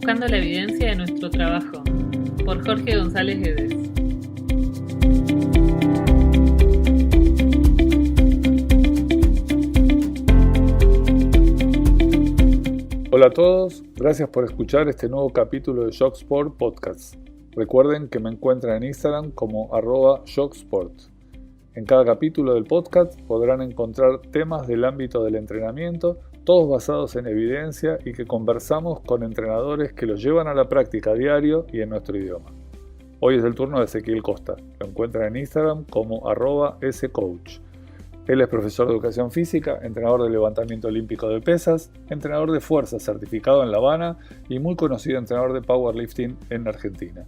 Buscando la evidencia de nuestro trabajo, por Jorge González Guedes. Hola a todos, gracias por escuchar este nuevo capítulo de Shocksport Podcast. Recuerden que me encuentran en Instagram como @Shocksport. En cada capítulo del podcast podrán encontrar temas del ámbito del entrenamiento, todos basados en evidencia y que conversamos con entrenadores que los llevan a la práctica a diario y en nuestro idioma. Hoy es el turno de Ezequiel Costa, lo encuentran en Instagram como @scoach. Él es profesor de educación física, entrenador de levantamiento olímpico de pesas, entrenador de fuerza certificado en La Habana y muy conocido entrenador de powerlifting en Argentina.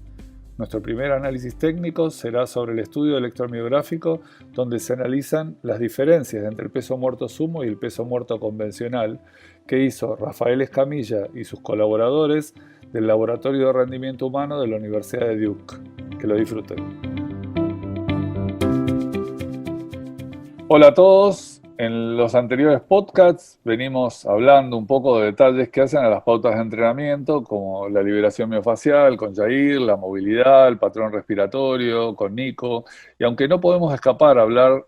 Nuestro primer análisis técnico será sobre el estudio electromiográfico, donde se analizan las diferencias entre el peso muerto sumo y el peso muerto convencional que hizo Rafael Escamilla y sus colaboradores del Laboratorio de Rendimiento Humano de la Universidad de Duke. Que lo disfruten. Hola a todos, en los anteriores podcasts venimos hablando un poco de detalles que hacen a las pautas de entrenamiento, como la liberación miofacial con Jair, la movilidad, el patrón respiratorio con Nico, y aunque no podemos escapar a hablar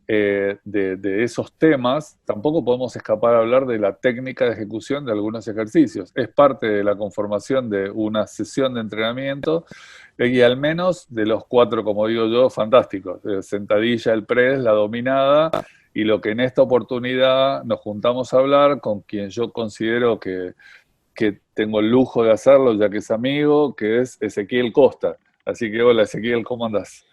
de esos temas, tampoco podemos escapar a hablar de la técnica de ejecución de algunos ejercicios. Es parte de la conformación de una sesión de entrenamiento y al menos de los 4, como digo yo, fantásticos: sentadilla, el press, la dominada, y lo que en esta oportunidad nos juntamos a hablar con quien yo considero que tengo el lujo de hacerlo, ya que es amigo, que es Ezequiel Costa. Así que hola Ezequiel, ¿cómo andás?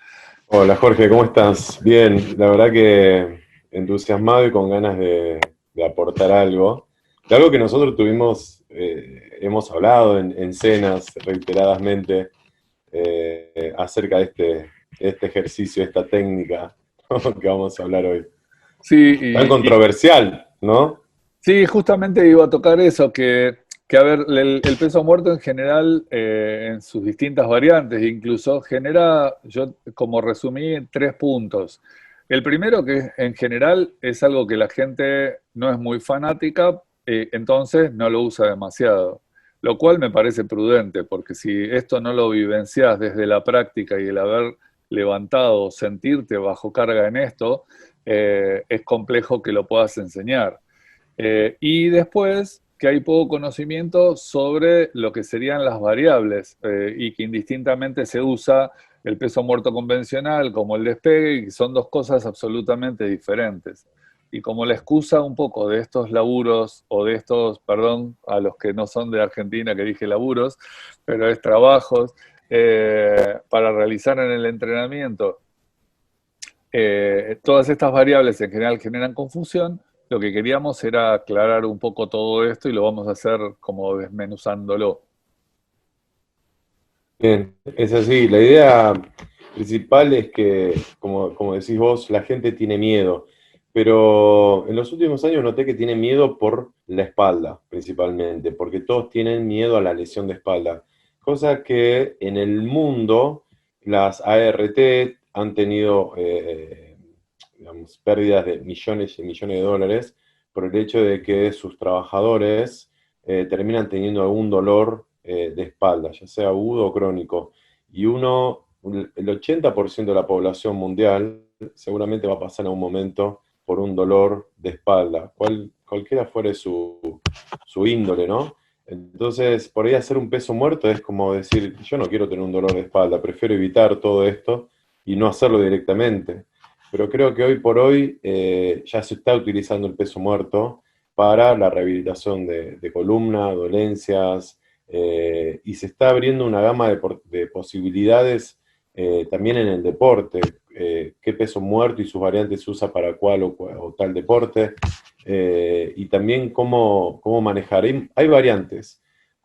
Hola Jorge, ¿cómo estás? Bien, la verdad que entusiasmado y con ganas de aportar algo. De algo que nosotros hemos hablado en cenas reiteradamente acerca de este ejercicio, esta técnica que vamos a hablar hoy. Tan Sí, controversial, ¿no? sí, justamente iba a tocar eso, que a ver, el peso muerto en general, en sus distintas variantes, incluso genera, yo como resumí, 3 puntos. El primero, que en general es algo que la gente no es muy fanática, entonces no lo usa demasiado. Lo cual me parece prudente, porque si esto no lo vivencias desde la práctica y el haber levantado, sentirte bajo carga en esto, es complejo que lo puedas enseñar. Y después, que hay poco conocimiento sobre lo que serían las variables y que indistintamente se usa el peso muerto convencional como el despegue, y son 2 cosas absolutamente diferentes. Y como la excusa un poco de estos laburos, o de estos, perdón, a los que no son de Argentina que dije laburos, pero es trabajos para realizar en el entrenamiento, todas estas variables en general generan confusión. Lo que queríamos era aclarar un poco todo esto y lo vamos a hacer como desmenuzándolo. Bien, es así. La idea principal es que, como decís vos, la gente tiene miedo, pero en los últimos años noté que tiene miedo por la espalda, principalmente, porque todos tienen miedo a la lesión de espalda, cosa que en el mundo las ART han tenido, digamos, pérdidas de millones y millones de dólares por el hecho de que sus trabajadores terminan teniendo algún dolor de espalda, ya sea agudo o crónico. Y el 80% de la población mundial seguramente va a pasar en un momento por un dolor de espalda, cualquiera fuere su índole, ¿no? Entonces, por ahí hacer un peso muerto es como decir, yo no quiero tener un dolor de espalda, prefiero evitar todo esto y no hacerlo directamente. Pero creo que hoy por hoy ya se está utilizando el peso muerto para la rehabilitación de columna, dolencias, y se está abriendo una gama de posibilidades también en el deporte. Qué peso muerto y sus variantes se usa para cuál o tal deporte, y también cómo manejar. Hay variantes,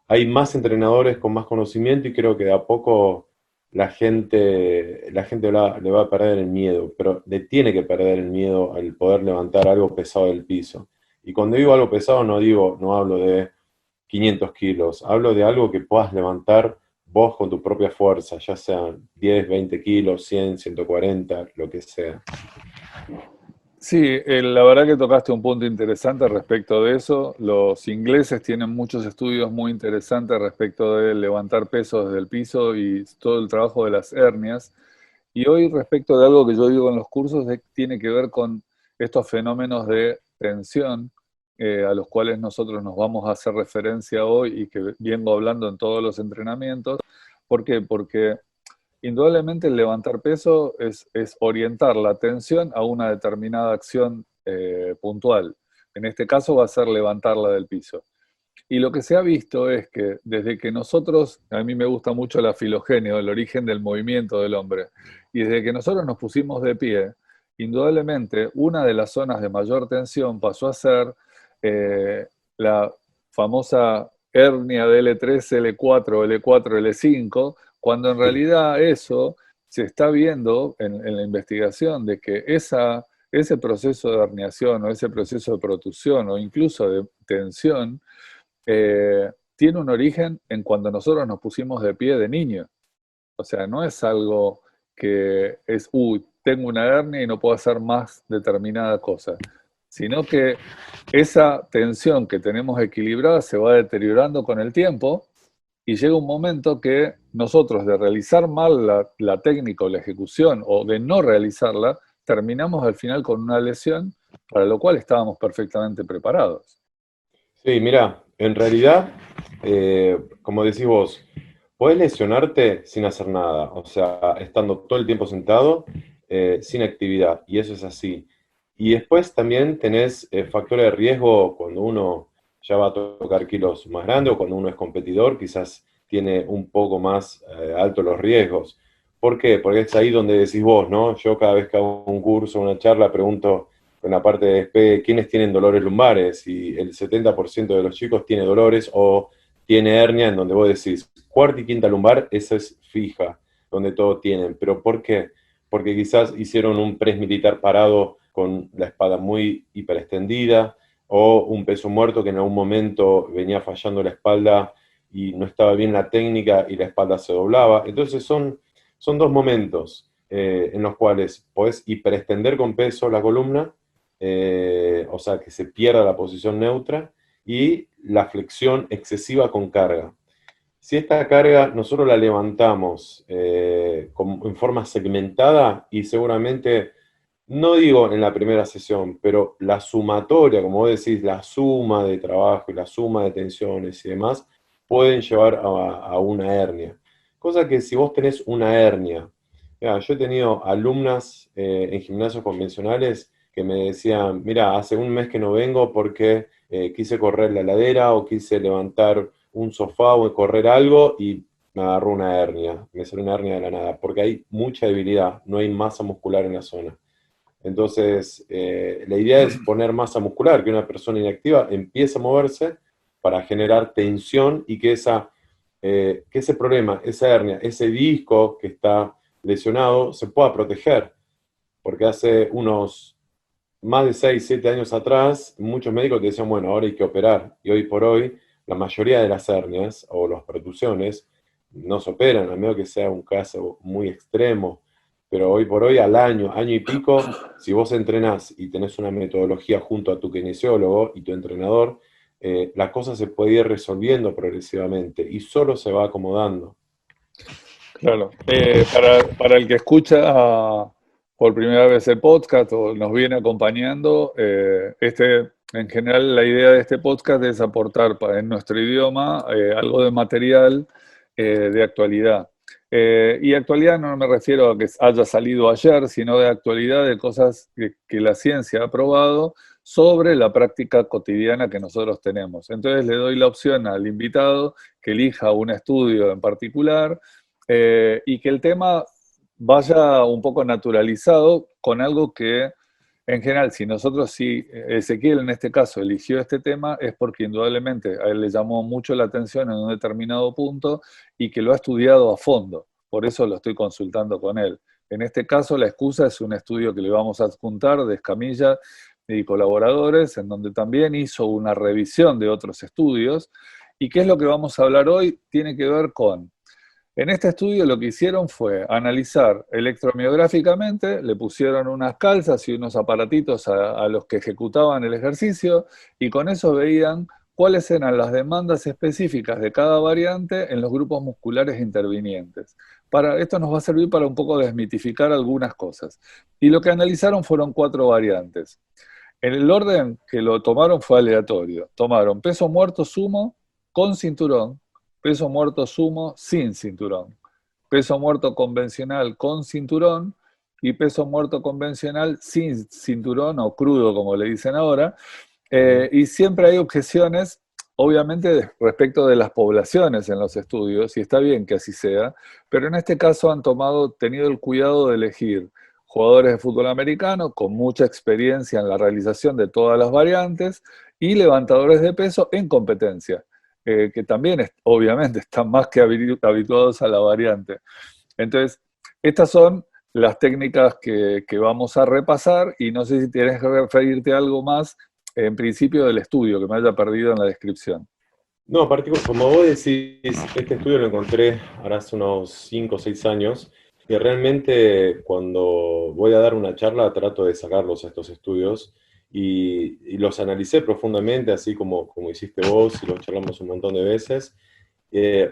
hay más entrenadores con más conocimiento y creo que de a poco la gente le va a perder el miedo, pero le tiene que perder el miedo al poder levantar algo pesado del piso. Y cuando digo algo pesado no hablo de 500 kilos, hablo de algo que puedas levantar vos con tu propia fuerza, ya sean 10, 20 kilos, 100, 140, lo que sea. Sí, la verdad que tocaste un punto interesante respecto de eso. Los ingleses tienen muchos estudios muy interesantes respecto de levantar peso desde el piso y todo el trabajo de las hernias. Y hoy respecto de algo que yo digo en los cursos, tiene que ver con estos fenómenos de tensión a los cuales nosotros nos vamos a hacer referencia hoy y que vengo hablando en todos los entrenamientos. ¿Por qué? Porque indudablemente el levantar peso es orientar la atención a una determinada acción puntual. En este caso va a ser levantarla del piso. Y lo que se ha visto es que desde que nosotros, a mí me gusta mucho la filogenia, el origen del movimiento del hombre, y desde que nosotros nos pusimos de pie, indudablemente una de las zonas de mayor tensión pasó a ser la famosa hernia de L3, L4, L4, L5, cuando en realidad eso se está viendo en la investigación de que ese proceso de herniación o ese proceso de protusión o incluso de tensión tiene un origen en cuando nosotros nos pusimos de pie de niño. O sea, no es algo que es, uy, tengo una hernia y no puedo hacer más determinada cosa, sino que esa tensión que tenemos equilibrada se va deteriorando con el tiempo y llega un momento que nosotros de realizar mal la técnica o la ejecución o de no realizarla, terminamos al final con una lesión para lo cual estábamos perfectamente preparados. Sí, mira, en realidad, como decís vos, podés lesionarte sin hacer nada, o sea, estando todo el tiempo sentado, sin actividad, y eso es así. Y después también tenés factores de riesgo cuando uno ya va a tocar kilos más grandes o cuando uno es competidor, quizás tiene un poco más altos los riesgos. ¿Por qué? Porque es ahí donde decís vos, ¿no? Yo cada vez que hago un curso, una charla, pregunto en la parte de despegue quiénes tienen dolores lumbares y el 70% de los chicos tiene dolores o tiene hernia en donde vos decís, cuarta y quinta lumbar, esa es fija, donde todos tienen. ¿Pero por qué? Porque quizás hicieron un press militar parado con la espalda muy hiperextendida o un peso muerto que en algún momento venía fallando la espalda y no estaba bien la técnica y la espalda se doblaba. Entonces son dos momentos en los cuales podés hiperextender con peso la columna, o sea, que se pierda la posición neutra, y la flexión excesiva con carga. Si esta carga nosotros la levantamos en forma segmentada y seguramente, no digo en la primera sesión, pero la sumatoria, como vos decís, la suma de trabajo y la suma de tensiones y demás, pueden llevar a una hernia. Cosa que si vos tenés una hernia, mira, yo he tenido alumnas en gimnasios convencionales que me decían, mira, hace un mes que no vengo porque quise correr la ladera o quise levantar un sofá o correr algo y me agarró una hernia, me salió una hernia de la nada, porque hay mucha debilidad, no hay masa muscular en la zona. Entonces, la idea es poner masa muscular, que una persona inactiva empiece a moverse para generar tensión y que ese problema, esa hernia, ese disco que está lesionado se pueda proteger. Porque hace unos más de 6 7 años atrás, muchos médicos te decían, bueno, ahora hay que operar. Y hoy por hoy, la mayoría de las hernias o las protusiones no se operan, a menos que sea un caso muy extremo. Pero hoy por hoy, al año, año y pico, si vos entrenás y tenés una metodología junto a tu kinesiólogo y tu entrenador, la cosa se puede ir resolviendo progresivamente y solo se va acomodando. Claro. Para el que escucha por primera vez el podcast o nos viene acompañando, en general la idea de este podcast es aportar en nuestro idioma algo de material de actualidad. Y actualidad no me refiero a que haya salido ayer, sino de actualidad de cosas que la ciencia ha probado sobre la práctica cotidiana que nosotros tenemos. Entonces le doy la opción al invitado que elija un estudio en particular y que el tema vaya un poco naturalizado con algo que, en general, si Ezequiel en este caso eligió este tema, es porque indudablemente a él le llamó mucho la atención en un determinado punto y que lo ha estudiado a fondo. Por eso lo estoy consultando con él. En este caso, la excusa es un estudio que le vamos a adjuntar de Escamilla y colaboradores, en donde también hizo una revisión de otros estudios. ¿Y qué es lo que vamos a hablar hoy? Tiene que ver con En este estudio lo que hicieron fue analizar electromiográficamente, le pusieron unas calzas y unos aparatitos a los que ejecutaban el ejercicio y con eso veían cuáles eran las demandas específicas de cada variante en los grupos musculares intervinientes. Esto nos va a servir para un poco desmitificar algunas cosas. Y lo que analizaron fueron 4 variantes. En el orden que lo tomaron fue aleatorio. Tomaron peso muerto sumo con cinturón, peso muerto sumo sin cinturón, peso muerto convencional con cinturón y peso muerto convencional sin cinturón o crudo, como le dicen ahora. Y siempre hay objeciones, obviamente, respecto de las poblaciones en los estudios, y está bien que así sea, pero en este caso han tenido el cuidado de elegir jugadores de fútbol americano con mucha experiencia en la realización de todas las variantes y levantadores de peso en competencia, que también obviamente están más que habituados a la variante. Entonces, estas son las técnicas que vamos a repasar y no sé si tienes que referirte a algo más en principio del estudio, que me haya perdido en la descripción. No, como vos decís, este estudio lo encontré ahora hace unos 5 o 6 años, y realmente cuando voy a dar una charla trato de sacarlos a estos estudios, y los analicé profundamente, así como hiciste vos, y los charlamos un montón de veces,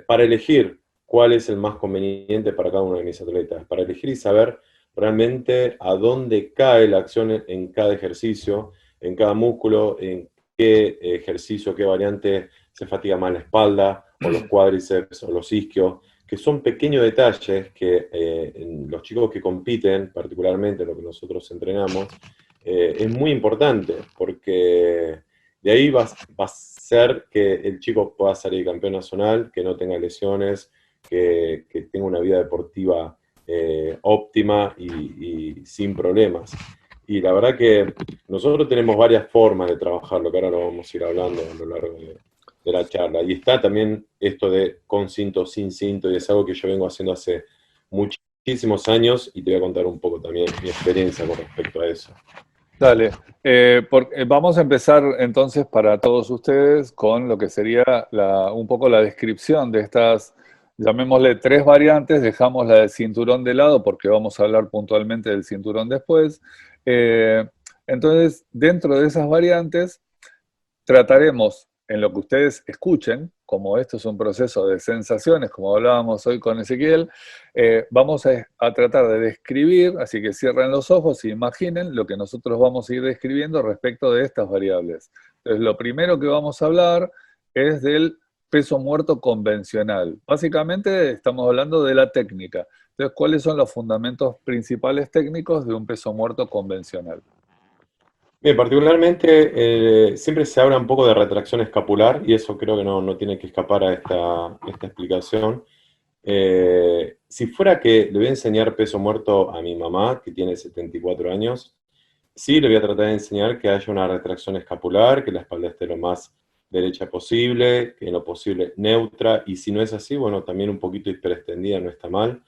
para elegir cuál es el más conveniente para cada uno de mis atletas, para elegir y saber realmente a dónde cae la acción en cada ejercicio, en cada músculo, en qué ejercicio, qué variante se fatiga más la espalda, o los cuádriceps, o los isquios, que son pequeños detalles que en los chicos que compiten, particularmente lo que nosotros entrenamos, es muy importante, porque de ahí va a ser que el chico pueda salir campeón nacional, que no tenga lesiones, que tenga una vida deportiva óptima y sin problemas. Y la verdad que nosotros tenemos varias formas de trabajarlo, que ahora lo vamos a ir hablando a lo largo de la charla. Y está también esto de con cinto, sin cinto, y es algo que yo vengo haciendo hace muchísimos años, y te voy a contar un poco también mi experiencia con respecto a eso. Dale, vamos a empezar entonces para todos ustedes con lo que sería un poco la descripción de estas, llamémosle 3 variantes, dejamos la del cinturón de lado porque vamos a hablar puntualmente del cinturón después. Entonces, dentro de esas variantes, trataremos en lo que ustedes escuchen, como esto es un proceso de sensaciones, como hablábamos hoy con Ezequiel, vamos a tratar de describir, así que cierren los ojos y imaginen lo que nosotros vamos a ir describiendo respecto de estas variables. Entonces, lo primero que vamos a hablar es del peso muerto convencional. Básicamente estamos hablando de la técnica. Entonces, ¿cuáles son los fundamentos principales técnicos de un peso muerto convencional? Bien, particularmente siempre se habla un poco de retracción escapular, y eso creo que no tiene que escapar a esta explicación. Si fuera que le voy a enseñar peso muerto a mi mamá, que tiene 74 años, sí le voy a tratar de enseñar que haya una retracción escapular, que la espalda esté lo más derecha posible, que en lo posible neutra, y si no es así, bueno, también un poquito hiperextendida no está mal.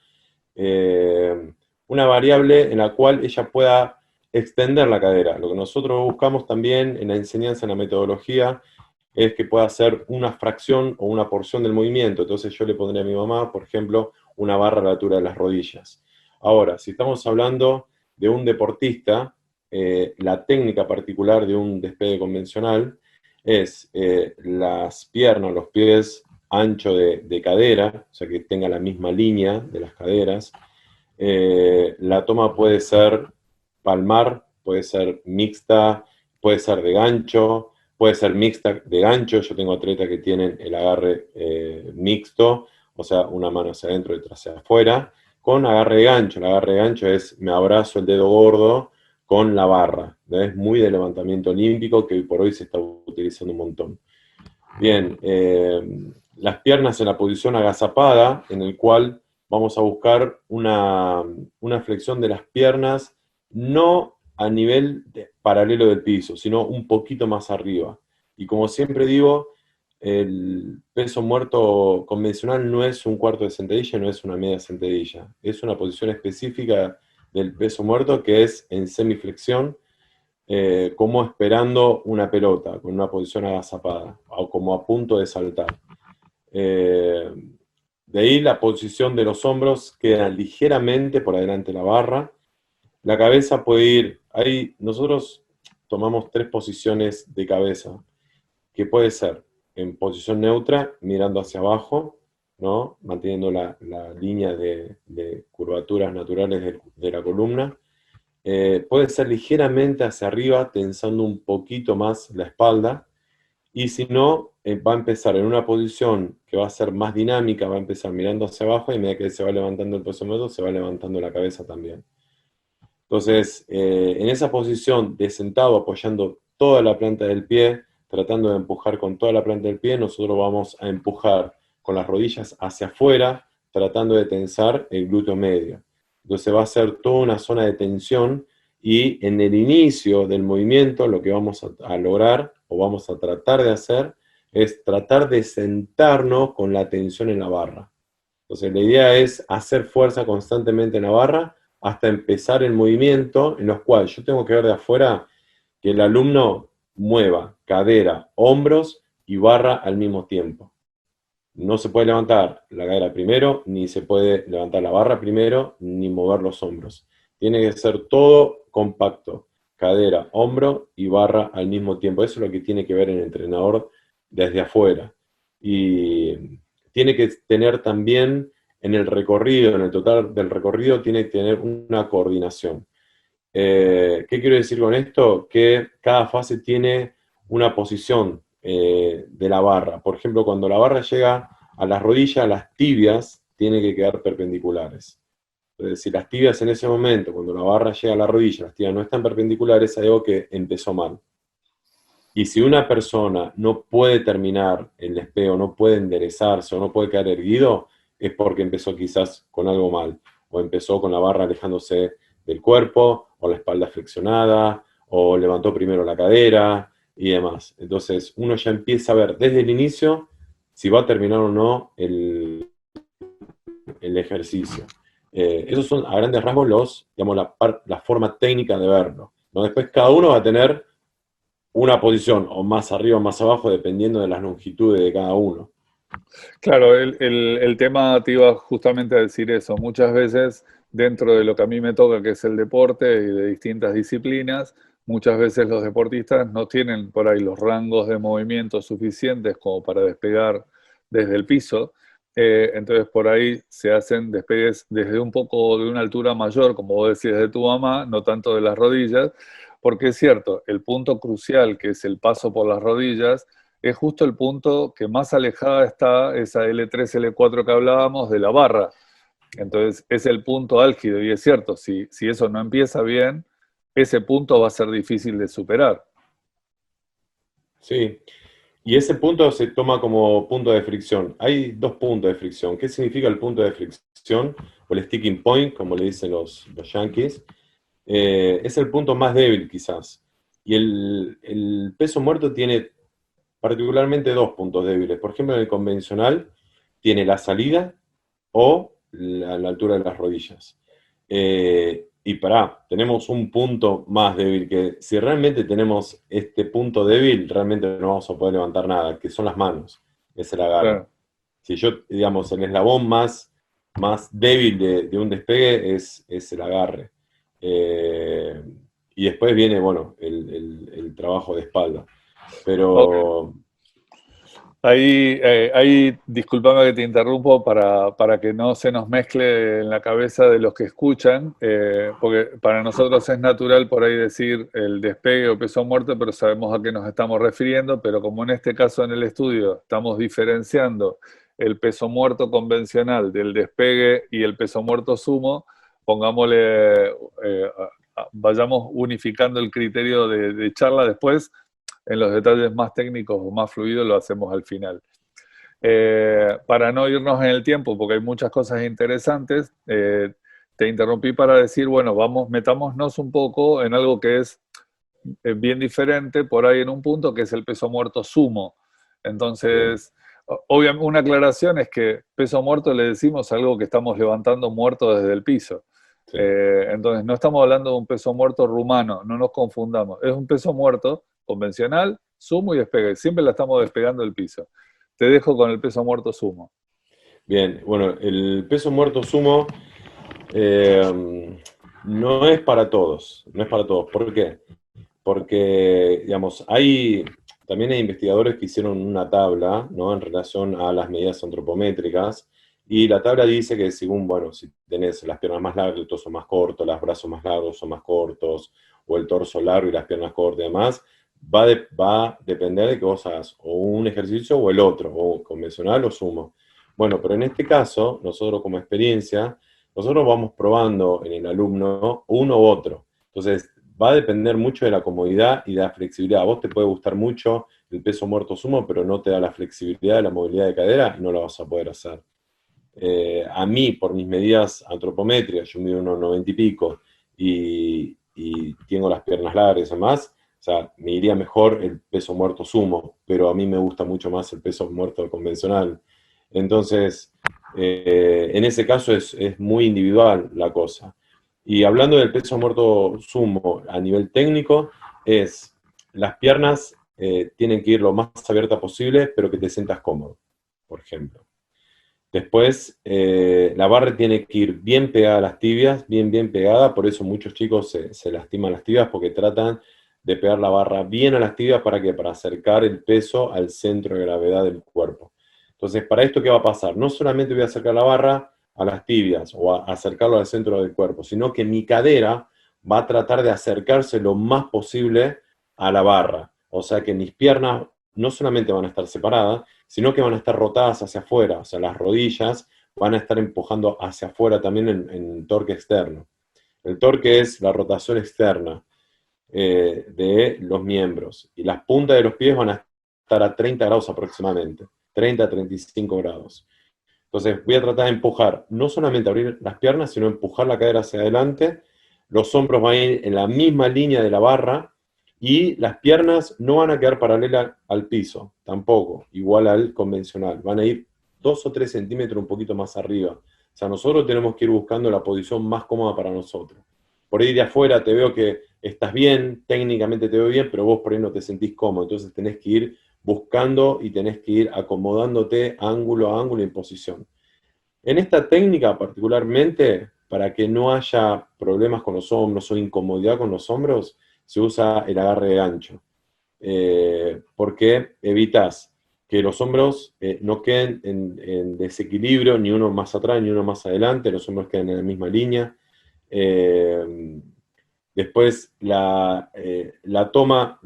Una variable en la cual ella pueda extender la cadera. Lo que nosotros buscamos también en la enseñanza, en la metodología, es que pueda hacer una fracción o una porción del movimiento. Entonces yo le pondría a mi mamá, por ejemplo, una barra a la altura de las rodillas. Ahora, si estamos hablando de un deportista, la técnica particular de un despegue convencional es las piernas, los pies ancho de cadera, o sea que tenga la misma línea de las caderas. La toma puede ser palmar, puede ser mixta, puede ser de gancho, puede ser mixta de gancho. Yo tengo atletas que tienen el agarre mixto, o sea, una mano hacia adentro y otra hacia afuera, con agarre de gancho. El agarre de gancho es me abrazo el dedo gordo con la barra. Es muy de levantamiento olímpico, que hoy por hoy se está utilizando un montón. Bien, las piernas en la posición agazapada, en el cual vamos a buscar una flexión de las piernas, no a nivel paralelo del piso, sino un poquito más arriba. Y como siempre digo, el peso muerto convencional no es un cuarto de sentadilla, no es una media sentadilla. Es una posición específica del peso muerto que es en semiflexión, como esperando una pelota, con una posición agazapada, o como a punto de saltar. De ahí la posición de los hombros queda ligeramente por adelante de la barra. La cabeza puede ir, ahí nosotros tomamos 3 posiciones de cabeza, que puede ser en posición neutra, mirando hacia abajo, ¿no? Manteniendo la línea de curvaturas naturales de la columna. Puede ser ligeramente hacia arriba, tensando un poquito más la espalda. Y si no, va a empezar en una posición que va a ser más dinámica, va a empezar mirando hacia abajo y a medida que se va levantando el peso muerto, se va levantando la cabeza también. Entonces, en esa posición de sentado, apoyando toda la planta del pie, tratando de empujar con toda la planta del pie, nosotros vamos a empujar con las rodillas hacia afuera, tratando de tensar el glúteo medio. Entonces va a ser toda una zona de tensión y en el inicio del movimiento lo que vamos a lograr o vamos a tratar de hacer es tratar de sentarnos con la tensión en la barra. Entonces la idea es hacer fuerza constantemente en la barra hasta empezar el movimiento en los cuales yo tengo que ver de afuera que el alumno mueva cadera, hombros y barra al mismo tiempo. No se puede levantar la cadera primero, ni se puede levantar la barra primero, ni mover los hombros. Tiene que ser todo compacto, cadera, hombro y barra al mismo tiempo. Eso es lo que tiene que ver el entrenador desde afuera. Y tiene que tener también en el recorrido, en el total del recorrido, tiene que tener una coordinación. ¿Qué quiero decir con esto? Que cada fase tiene una posición de la barra. Por ejemplo, cuando la barra llega a las rodillas, las tibias tienen que quedar perpendiculares. Entonces, si las tibias en ese momento, cuando la barra llega a la rodilla, las tibias no están perpendiculares, hay algo que empezó mal. Y si una persona no puede terminar el despego, no puede enderezarse o no puede quedar erguido, es porque empezó quizás con algo mal. O empezó con la barra alejándose del cuerpo, o la espalda flexionada, o levantó primero la cadera y demás. Entonces uno ya empieza a ver desde el inicio si va a terminar o no el ejercicio. Esos son a grandes rasgos digamos, la forma técnica de verlo, ¿no? Después cada uno va a tener una posición, o más arriba o más abajo, dependiendo de las longitudes de cada uno. Claro, el tema te iba justamente a decir eso. Muchas veces, dentro de lo que a mí me toca, que es el deporte y de distintas disciplinas, muchas veces los deportistas no tienen por ahí los rangos de movimiento suficientes como para despegar desde el piso. Entonces por ahí se hacen despegues desde un poco de una altura mayor, como vos decís, de tu mamá, no tanto de las rodillas, porque es cierto, el punto crucial, que es el paso por las rodillas, es justo el punto que más alejada está esa L3, L4 que hablábamos de la barra. Entonces es el punto álgido y es cierto, si eso no empieza bien, ese punto va a ser difícil de superar. Sí, y ese punto se toma como punto de fricción. Hay 2 puntos de fricción. ¿Qué significa el punto de fricción? O el sticking point, como le dicen los yankees. Es el punto más débil quizás. Y el peso muerto tiene particularmente 2 puntos débiles. Por ejemplo, en el convencional tiene la salida o la altura de las rodillas. Y tenemos un punto más débil, que si realmente tenemos este punto débil, realmente no vamos a poder levantar nada, que son las manos, es el agarre. Claro. Si yo, digamos, el eslabón más débil de un despegue es el agarre. Y después viene, bueno, el trabajo de espalda. Pero... Ahí discúlpame que te interrumpo para que no se nos mezcle en la cabeza de los que escuchan, porque para nosotros es natural por ahí decir el despegue o peso muerto, pero sabemos a qué nos estamos refiriendo, pero como en este caso en el estudio estamos diferenciando el peso muerto convencional del despegue y el peso muerto sumo, pongámosle, vayamos unificando el criterio de charla después. En los detalles más técnicos o más fluidos lo hacemos al final. Para no irnos en el tiempo, porque hay muchas cosas interesantes, te interrumpí para decir, bueno, metámonos un poco en algo que es bien diferente, por ahí en un punto, que es el peso muerto sumo. Entonces, obviamente, una aclaración es que peso muerto le decimos algo que estamos levantando muerto desde el piso. Sí. Entonces, no estamos hablando de un peso muerto rumano, no nos confundamos. Es un peso muerto convencional, sumo y despegue. Siempre la estamos despegando del piso. Te dejo con el peso muerto sumo. Bien, bueno, el peso muerto sumo no es para todos, no es para todos. ¿Por qué? Porque, digamos, también hay investigadores que hicieron una tabla, ¿no? En relación a las medidas antropométricas, y la tabla dice que según, bueno, si tenés las piernas más largas, el torso más corto, los brazos más largos o más cortos, o el torso largo y las piernas cortas y demás, va a depender de que vos hagas o un ejercicio o el otro, o convencional o sumo. Bueno, pero en este caso, nosotros como experiencia, nosotros vamos probando en el alumno uno u otro. Entonces, va a depender mucho de la comodidad y de la flexibilidad. A vos te puede gustar mucho el peso muerto sumo, pero no te da la flexibilidad, la movilidad de cadera y no la vas a poder hacer. A mí, por mis medidas antropométricas, yo mido unos 90 y pico y tengo las piernas largas y demás, o sea, me iría mejor el peso muerto sumo, pero a mí me gusta mucho más el peso muerto convencional. Entonces, en ese caso es muy individual la cosa. Y hablando del peso muerto sumo a nivel técnico, las piernas tienen que ir lo más abiertas posible, pero que te sientas cómodo, por ejemplo. Después, la barra tiene que ir bien pegada a las tibias, bien pegada, por eso muchos chicos se lastiman las tibias porque tratan de pegar la barra bien a las tibias, ¿para qué? Para acercar el peso al centro de gravedad del cuerpo. Entonces, ¿para esto qué va a pasar? No solamente voy a acercar la barra a las tibias o a acercarlo al centro del cuerpo, sino que mi cadera va a tratar de acercarse lo más posible a la barra. O sea que mis piernas no solamente van a estar separadas, sino que van a estar rotadas hacia afuera, o sea, las rodillas van a estar empujando hacia afuera también en torque externo. El torque es la rotación externa de los miembros, y las puntas de los pies van a estar a 30 grados aproximadamente, 30 a 35 grados. Entonces voy a tratar de empujar, no solamente abrir las piernas, sino empujar la cadera hacia adelante, los hombros van a ir en la misma línea de la barra, y las piernas no van a quedar paralelas al piso, tampoco, igual al convencional. Van a ir 2 o 3 centímetros un poquito más arriba. O sea, nosotros tenemos que ir buscando la posición más cómoda para nosotros. Por ahí de afuera te veo que estás bien, técnicamente te veo bien, pero vos por ahí no te sentís cómodo. Entonces tenés que ir buscando y tenés que ir acomodándote ángulo a ángulo en posición. En esta técnica particularmente, para que no haya problemas con los hombros o incomodidad con los hombros, se usa el agarre de gancho, porque evitas que los hombros no queden en desequilibrio, ni uno más atrás ni uno más adelante, los hombros queden en la misma línea. Después, la toma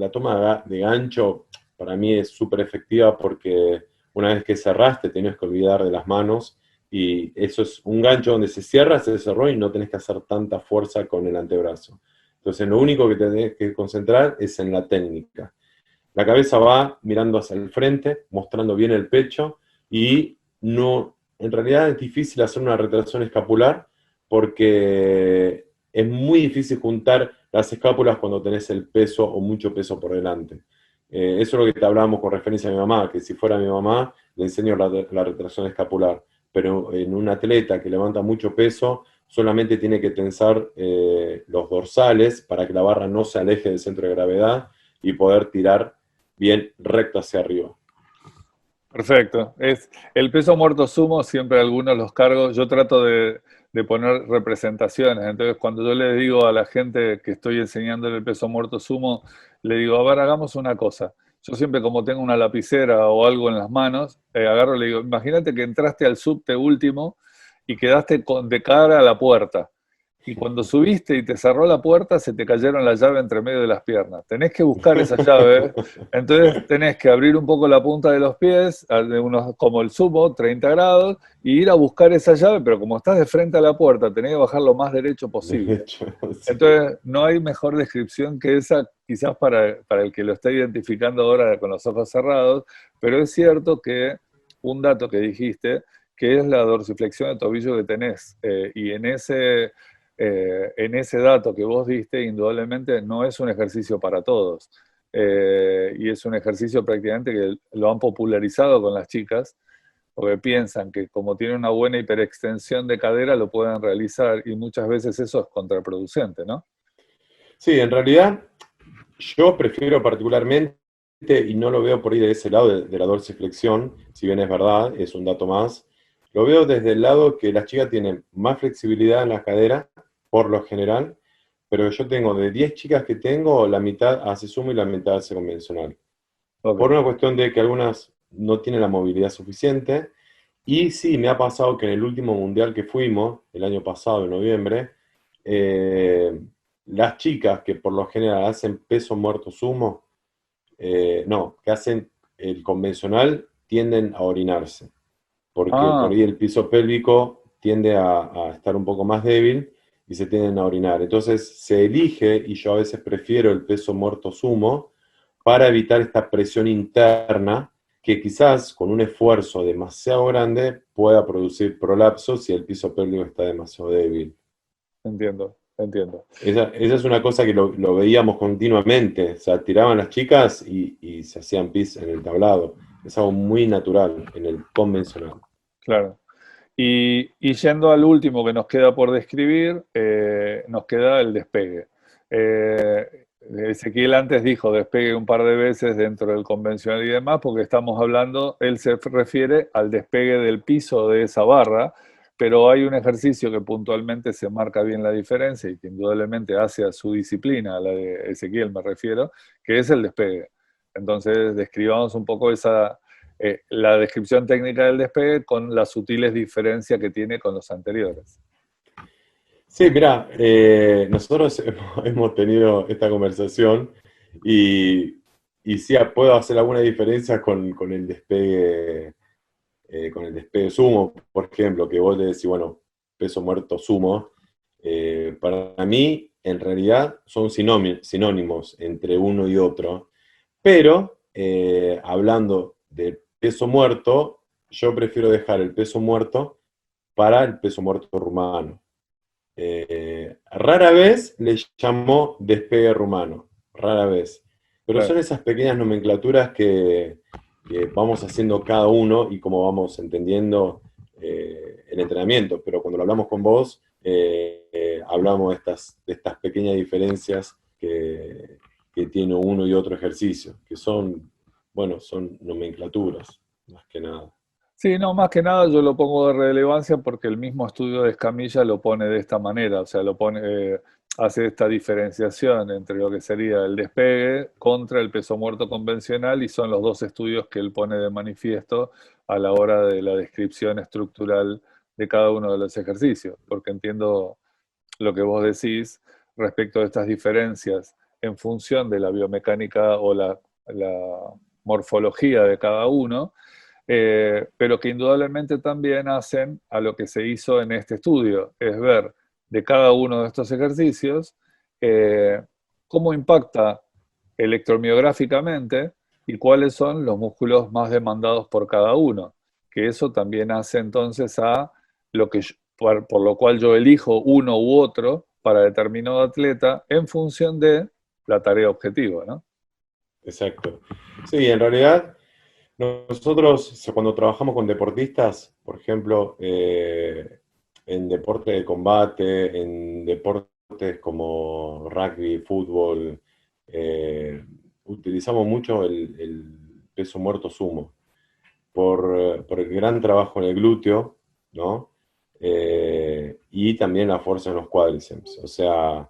de gancho para mí es súper efectiva porque una vez que cerraste tenés que olvidar de las manos, y eso es un gancho donde se cierra, se cerró y no tenés que hacer tanta fuerza con el antebrazo. Entonces lo único que tenés que concentrar es en la técnica. La cabeza va mirando hacia el frente, mostrando bien el pecho, y no, en realidad es difícil hacer una retracción escapular porque es muy difícil juntar las escápulas cuando tenés el peso o mucho peso por delante. Eso es lo que te hablábamos con referencia a mi mamá, que si fuera mi mamá le enseño la retracción escapular, pero en un atleta que levanta mucho peso solamente tiene que tensar los dorsales para que la barra no se aleje del centro de gravedad y poder tirar bien recto hacia arriba. Perfecto. Es el peso muerto sumo, siempre algunos los cargos. Yo trato de poner representaciones. Entonces, cuando yo le digo a la gente que estoy enseñando el peso muerto sumo, le digo, a ver, hagamos una cosa. Yo siempre, como tengo una lapicera o algo en las manos, agarro y le digo, imagínate que entraste al subte último y quedaste de cara a la puerta. Y cuando subiste y te cerró la puerta, se te cayeron la llave entre medio de las piernas. Tenés que buscar esa llave, entonces tenés que abrir un poco la punta de los pies, como el sumo, 30 grados, y ir a buscar esa llave, pero como estás de frente a la puerta, tenés que bajar lo más derecho posible. De hecho, sí. Entonces, no hay mejor descripción que esa, quizás para el que lo está identificando ahora con los ojos cerrados, pero es cierto que un dato que dijiste, que es la dorsiflexión de tobillo que tenés, y en ese dato que vos diste, indudablemente no es un ejercicio para todos. Y es un ejercicio prácticamente que lo han popularizado con las chicas, porque piensan que como tiene una buena hiperextensión de cadera lo pueden realizar, y muchas veces eso es contraproducente, ¿no? Sí, en realidad yo prefiero particularmente, y no lo veo por ahí de ese lado de la dorsiflexión, si bien es verdad, es un dato más, Lo veo desde el lado que las chicas tienen más flexibilidad en la cadera, por lo general, pero yo tengo de 10 chicas que tengo, la mitad hace sumo y la mitad hace convencional. Por Ok. una cuestión de que algunas no tienen la movilidad suficiente. Y sí, me ha pasado que en el último mundial que fuimos, el año pasado, en noviembre, eh, las chicas que por lo general hacen peso muerto sumo, no, que hacen el convencional, tienden a orinarse, porque por Ah, ahí el piso pélvico tiende a estar un poco más débil y se tienden a orinar. Entonces se elige, y yo a veces prefiero el peso muerto sumo, para evitar esta presión interna que quizás con un esfuerzo demasiado grande pueda producir prolapso si el piso pélvico está demasiado débil. entiendo, entiendo. Esa es una cosa que lo veíamos continuamente, o sea, tiraban las chicas y se hacían pis en el tablado. Es algo muy natural en el convencional. Claro. Y yendo al último que nos queda por describir, nos queda el despegue. Ezequiel antes dijo despegue un par de veces dentro del convencional y demás, porque estamos hablando, él se refiere al despegue del piso de esa barra, pero hay un ejercicio que puntualmente se marca bien la diferencia y que indudablemente hace a su disciplina, a la de Ezequiel me refiero, que es el despegue. Entonces, describamos un poco la descripción técnica del despegue con las sutiles diferencias que tiene con los anteriores. Sí, mira, nosotros hemos tenido esta conversación y sí puedo hacer alguna diferencia con el despegue sumo, por ejemplo, que vos le decís, bueno, peso muerto sumo. Para mí, en realidad, son sinónimos entre uno y otro, pero hablando de peso muerto, yo prefiero dejar el peso muerto para el peso muerto rumano. Rara vez le llamó despegue rumano, rara vez. Pero son Claro. esas pequeñas nomenclaturas que vamos haciendo cada uno y como vamos entendiendo el entrenamiento. Pero cuando lo hablamos con vos, hablamos de estas pequeñas diferencias que tiene uno y otro ejercicio, que son, bueno, son nomenclaturas, más que nada. Sí, no, más que nada yo lo pongo de relevancia porque el mismo estudio de Escamilla lo pone de esta manera, o sea, hace esta diferenciación entre lo que sería el despegue contra el peso muerto convencional y son los dos estudios que él pone de manifiesto a la hora de la descripción estructural de cada uno de los ejercicios, porque entiendo lo que vos decís respecto de estas diferencias en función de la biomecánica o la morfología de cada uno, pero que indudablemente también hacen a lo que se hizo en este estudio, es ver de cada uno de estos ejercicios eh, cómo impacta electromiográficamente y cuáles son los músculos más demandados por cada uno, que eso también hace entonces a lo que por lo cual yo elijo uno u otro para determinado atleta en función de la tarea objetivo, ¿no? Exacto. Sí, en realidad nosotros cuando trabajamos con deportistas, por ejemplo, en deporte de combate, en deportes como rugby, fútbol, utilizamos mucho el peso muerto sumo por el gran trabajo en el glúteo, ¿no? Y también la fuerza en los cuádriceps. O sea,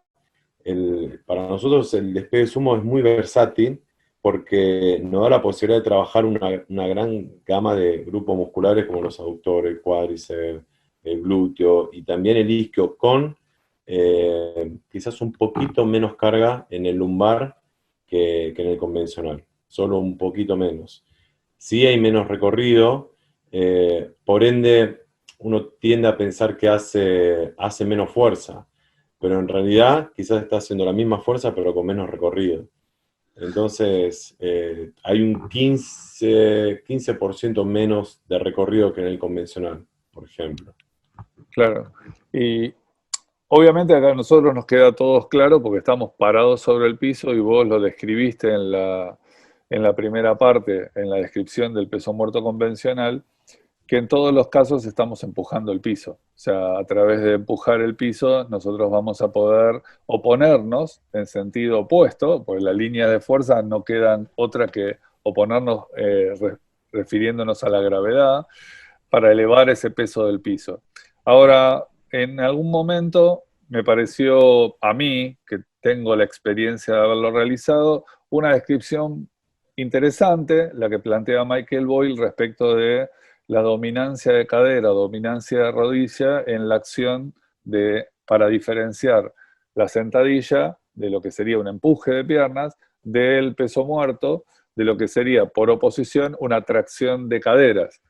para nosotros el despegue sumo es muy versátil porque nos da la posibilidad de trabajar una gran gama de grupos musculares como los aductores, el cuádriceps, el glúteo y también el isquio con quizás un poquito menos carga en el lumbar que en el convencional, solo un poquito menos. Sí hay menos recorrido, por ende uno tiende a pensar que hace menos fuerza, pero en realidad quizás está haciendo la misma fuerza pero con menos recorrido. Entonces hay un 15% menos de recorrido que en el convencional, por ejemplo. Claro. Y obviamente acá a nosotros nos queda todo claro porque estamos parados sobre el piso y vos lo describiste en la primera parte, en la descripción del peso muerto convencional, que en todos los casos estamos empujando el piso. O sea, a través de empujar el piso nosotros vamos a poder oponernos en sentido opuesto, porque la línea de fuerza no queda otra que oponernos refiriéndonos a la gravedad, para elevar ese peso del piso. Ahora, en algún momento me pareció a mí, que tengo la experiencia de haberlo realizado, una descripción interesante, la que plantea Michael Boyle respecto de la dominancia de cadera, dominancia de rodilla en la acción para diferenciar la sentadilla de lo que sería un empuje de piernas del peso muerto, de lo que sería por oposición una tracción de caderas.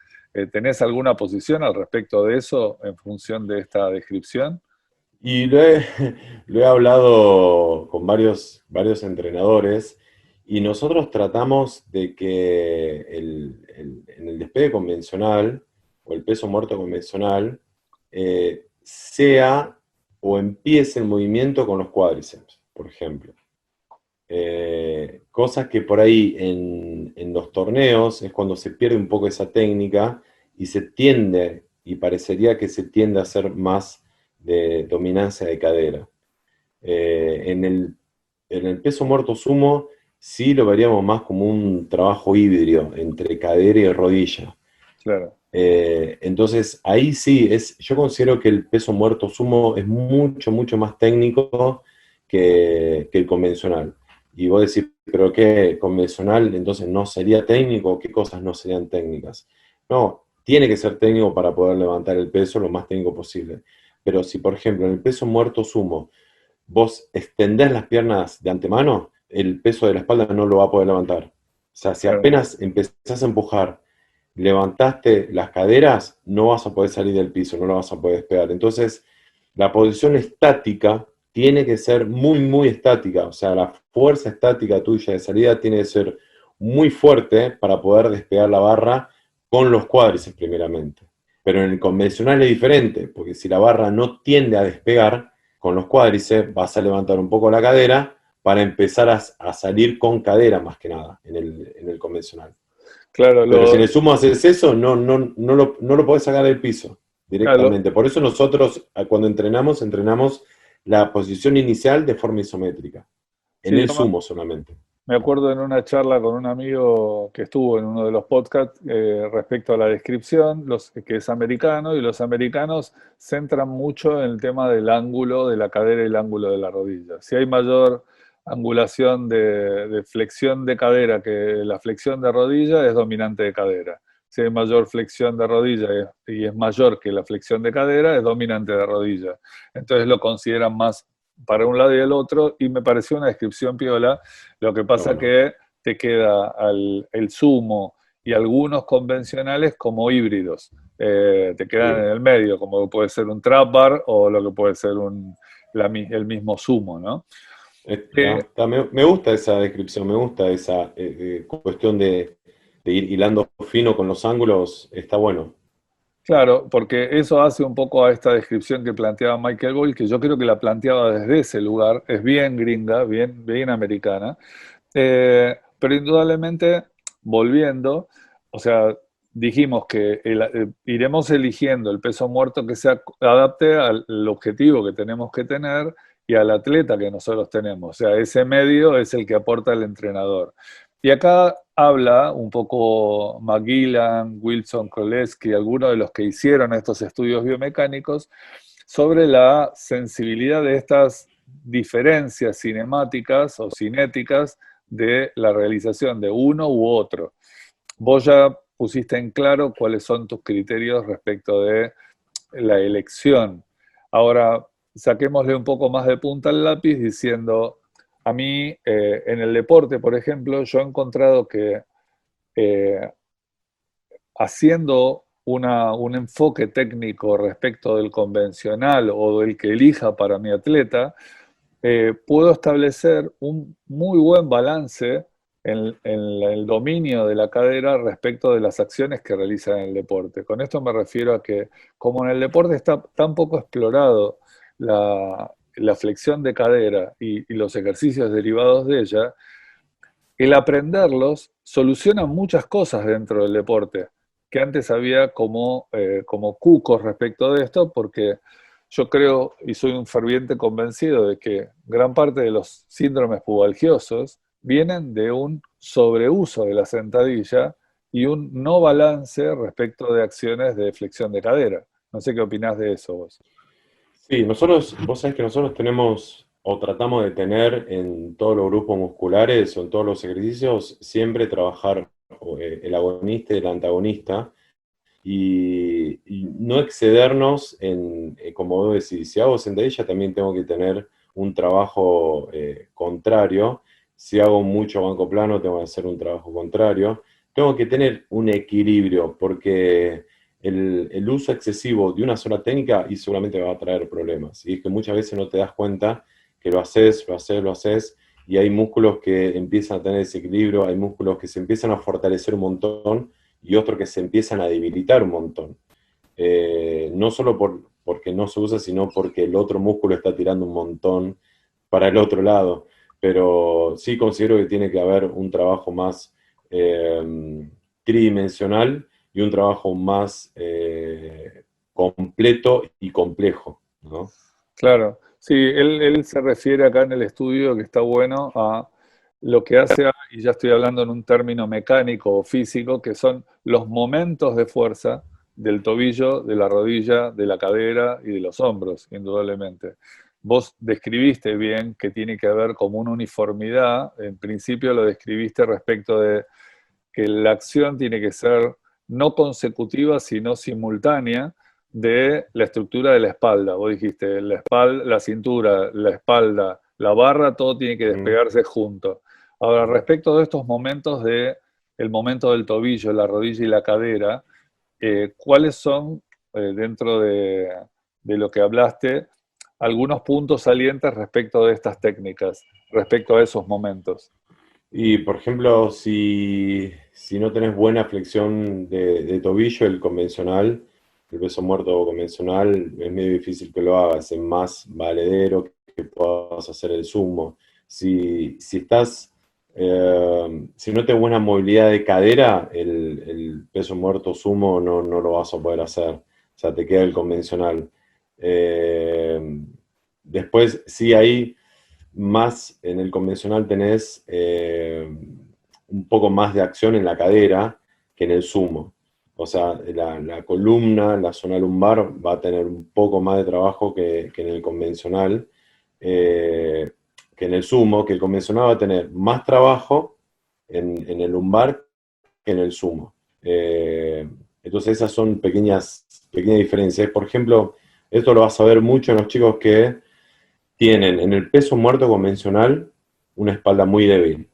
¿Tenés alguna posición al respecto de eso en función de esta descripción? Y lo he hablado con varios entrenadores y nosotros tratamos de que en el despegue convencional o el peso muerto convencional sea o empiece el movimiento con los cuádriceps, por ejemplo. Cosas que por ahí en los torneos es cuando se pierde un poco esa técnica y se tiende, y parecería que se tiende a hacer más de dominancia de cadera. En el peso muerto sumo sí lo veríamos más como un trabajo híbrido entre cadera y rodilla. Claro. Entonces ahí sí, yo considero que el peso muerto sumo es mucho, mucho más técnico que el convencional. Y vos decís, ¿pero qué convencional entonces no sería técnico? ¿Qué cosas no serían técnicas? No, tiene que ser técnico para poder levantar el peso lo más técnico posible. Pero si, por ejemplo, en el peso muerto sumo, vos extendés las piernas de antemano, el peso de la espalda no lo va a poder levantar. O sea, si Claro. apenas empezás a empujar, levantaste las caderas, no vas a poder salir del piso, no lo vas a poder despegar. Entonces, la posición estática tiene que ser muy, muy estática. O sea, la fuerza estática tuya de salida tiene que ser muy fuerte para poder despegar la barra con los cuádriceps primeramente. Pero en el convencional es diferente, porque si la barra no tiende a despegar con los cuádriceps, vas a levantar un poco la cadera para empezar a salir con cadera más que nada en el convencional. Claro, Pero si en el sumo haces eso, no lo podés sacar del piso claro, directamente. Por eso nosotros, cuando entrenamos la posición inicial de forma isométrica. En sí, el sumo solamente. me acuerdo en una charla con un amigo que estuvo en uno de los podcasts respecto a la descripción, que es americano, y los americanos centran mucho en el tema del ángulo de la cadera y el ángulo de la rodilla. Si hay mayor angulación de flexión de cadera que la flexión de rodilla, es dominante de cadera. Si hay mayor flexión de rodilla y es mayor que la flexión de cadera, es dominante de rodilla. Entonces lo consideran más para un lado y el otro, y me pareció una descripción piola. Lo que pasa Bueno, que te queda el sumo y algunos convencionales como híbridos. Te quedan sí. en el medio, como puede ser un trap bar o lo que puede ser el mismo sumo, ¿no? Eh, Me gusta esa descripción, me gusta esa cuestión de ir hilando fino con los ángulos, está bueno. claro, porque eso hace un poco a esta descripción que planteaba Michael Boyle, que yo creo que la planteaba desde ese lugar, es bien gringa, bien, bien americana. Pero indudablemente, volviendo, o sea, dijimos que iremos eligiendo el peso muerto que se adapte al objetivo que tenemos que tener y al atleta que nosotros tenemos. O sea, ese medio es el que aporta el entrenador. Y acá habla un poco McGillan, Wilson Koleski, algunos de los que hicieron estos estudios biomecánicos, sobre la sensibilidad de estas diferencias cinemáticas o cinéticas de la realización de uno u otro. Vos ya pusiste en claro cuáles son tus criterios respecto de la elección. Ahora, saquémosle un poco más de punta al lápiz diciendo, a mí en el deporte, por ejemplo, yo he encontrado que eh, haciendo un enfoque técnico respecto del convencional o del que elija para mi atleta, puedo establecer un muy buen balance en el dominio de la cadera respecto de las acciones que realiza en el deporte. Con esto me refiero a que como en el deporte está tan poco explorado la flexión de cadera y los ejercicios derivados de ella, el aprenderlos soluciona muchas cosas dentro del deporte, que antes había como cucos respecto de esto, porque yo creo y soy un ferviente convencido de que gran parte de los síndromes pubalgiosos vienen de un sobreuso de la sentadilla y un no balance respecto de acciones de flexión de cadera. No sé qué opinás de eso vos. Sí, vos sabés que nosotros tenemos o tratamos de tener en todos los grupos musculares o en todos los ejercicios, siempre trabajar el agonista y el antagonista y no excedernos como vos decís, si hago sentadilla también tengo que tener un trabajo contrario, si hago mucho banco plano tengo que hacer un trabajo contrario, tengo que tener un equilibrio porque el uso excesivo de una sola técnica y seguramente va a traer problemas, y es que muchas veces no te das cuenta que lo haces, y hay músculos que empiezan a tener desequilibrio, hay músculos que se empiezan a fortalecer un montón, y otros que se empiezan a debilitar un montón. No solo porque no se usa, sino porque el otro músculo está tirando un montón para el otro lado. Pero sí considero que tiene que haber un trabajo más tridimensional y un trabajo más completo y complejo, ¿no? Claro, sí, él se refiere acá en el estudio que está bueno a lo que hace, y ya estoy hablando en un término mecánico o físico, que son los momentos de fuerza del tobillo, de la rodilla, de la cadera y de los hombros, indudablemente. Vos describiste bien que tiene que haber como una uniformidad, en principio lo describiste respecto de que la acción tiene que ser no consecutiva, sino simultánea de la estructura de la espalda. Vos dijiste, la espalda, la cintura, la espalda, la barra, todo tiene que Mm. despegarse junto. Ahora, respecto de estos momentos de el momento del tobillo, la rodilla y la cadera, ¿cuáles son, dentro de lo que hablaste, algunos puntos salientes respecto de estas técnicas, respecto a esos momentos? Y por ejemplo, si no tenés buena flexión de tobillo, el convencional, el peso muerto convencional, es medio difícil que lo hagas, es más valedero que puedas hacer el sumo. Si no tenés buena movilidad de cadera, el peso muerto sumo no lo vas a poder hacer. O sea, te queda el convencional. Eh, Después, sí, hay más en el convencional tenés un poco más de acción en la cadera que en el sumo. O sea, la columna, la zona lumbar va a tener un poco más de trabajo que en el convencional, eh, que en el sumo, que el convencional va a tener más trabajo en el lumbar que en el sumo. Entonces esas son pequeñas diferencias. Por ejemplo, esto lo vas a ver mucho en los chicos que tienen en el peso muerto convencional una espalda muy débil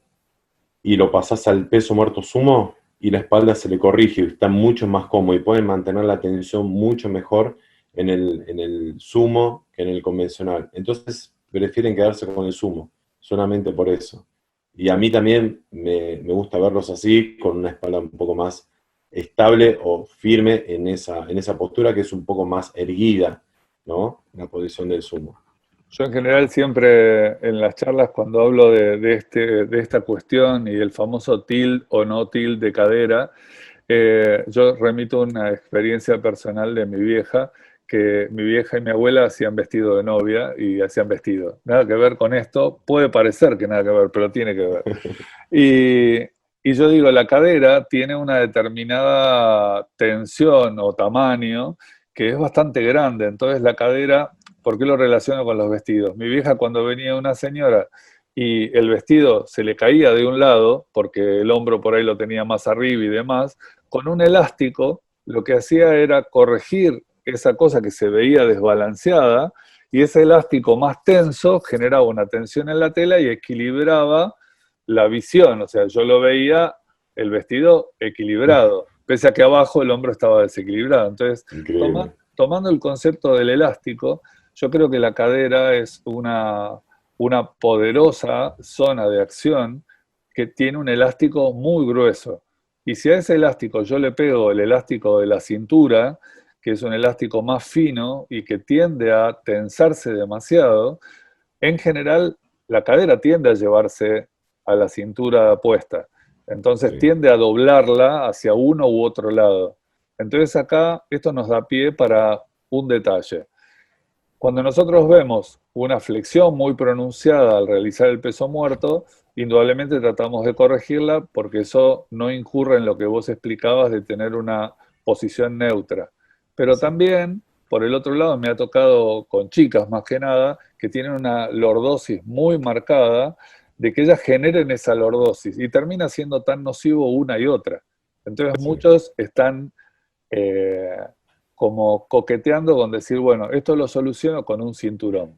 y lo pasás al peso muerto sumo y la espalda se le corrige y está mucho más cómodo y pueden mantener la tensión mucho mejor en el sumo que en el convencional. Entonces prefieren quedarse con el sumo, solamente por eso. Y a mí también me gusta verlos así, con una espalda un poco más estable o firme en esa postura que es un poco más erguida, ¿no? La posición del sumo. Yo en general siempre en las charlas cuando hablo de esta cuestión y el famoso tilt o no tilt de cadera, yo remito una experiencia personal de mi vieja, que mi vieja y mi abuela hacían vestido de novia y hacían vestido. Nada que ver con esto, puede parecer que nada que ver, pero tiene que ver. Y, y yo digo, la cadera tiene una determinada tensión o tamaño que es bastante grande, entonces la cadera, ¿por qué lo relaciono con los vestidos? Mi vieja cuando venía una señora y el vestido se le caía de un lado, porque el hombro por ahí lo tenía más arriba y demás, con un elástico lo que hacía era corregir esa cosa que se veía desbalanceada, y ese elástico más tenso generaba una tensión en la tela y equilibraba la visión, o sea, yo lo veía el vestido equilibrado, pese a que abajo el hombro estaba desequilibrado. Entonces, Increíble. tomando el concepto del elástico, yo creo que la cadera es una poderosa zona de acción que tiene un elástico muy grueso. Y si a ese elástico yo le pego el elástico de la cintura, que es un elástico más fino y que tiende a tensarse demasiado, en general la cadera tiende a llevarse a la cintura puesta. Entonces Sí. tiende a doblarla hacia uno u otro lado. Entonces acá esto nos da pie para un detalle. Cuando nosotros vemos una flexión muy pronunciada al realizar el peso muerto, indudablemente tratamos de corregirla porque eso no incurre en lo que vos explicabas de tener una posición neutra. Pero Sí, también, por el otro lado, me ha tocado con chicas más que nada, que tienen una lordosis muy marcada, de que ellas generen esa lordosis y termina siendo tan nocivo una y otra. Entonces sí. muchos están eh, como coqueteando con decir, bueno, esto lo soluciono con un cinturón.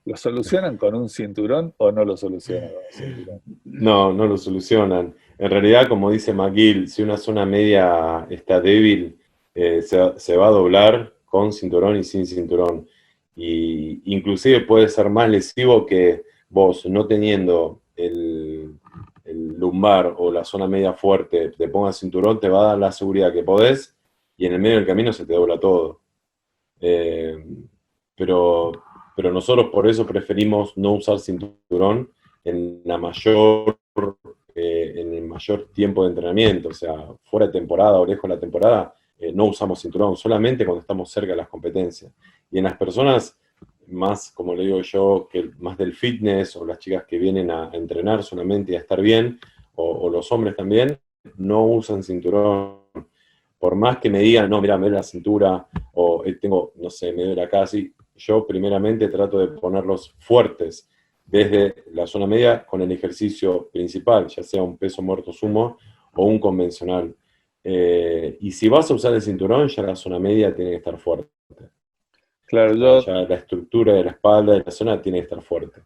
¿Lo solucionan con un cinturón o no lo solucionan con un cinturón? No, no lo solucionan. En realidad, como dice McGill, si una zona media está débil, se va a doblar con cinturón y sin cinturón. Y inclusive puede ser más lesivo que vos, no teniendo el lumbar o la zona media fuerte, te pongas cinturón, te va a dar la seguridad que podés y en el medio del camino se te dobla todo. Eh, pero, pero nosotros por eso preferimos no usar cinturón en la mayor, en el mayor tiempo de entrenamiento, o sea, fuera de temporada o lejos de la temporada, no usamos cinturón, solamente cuando estamos cerca de las competencias. Y en las personas más, como le digo yo, que más del fitness o las chicas que vienen a entrenar solamente y a estar bien, o los hombres también, no usan cinturón. Por más que me digan, no, mira, me duele la cintura, o tengo, no sé, me duele acá, así, yo primeramente trato de ponerlos fuertes desde la zona media con el ejercicio principal, ya sea un peso muerto sumo o un convencional. Y si vas a usar el cinturón, ya la zona media tiene que estar fuerte. Claro, O sea, ya la estructura de la espalda de la zona tiene que estar fuerte.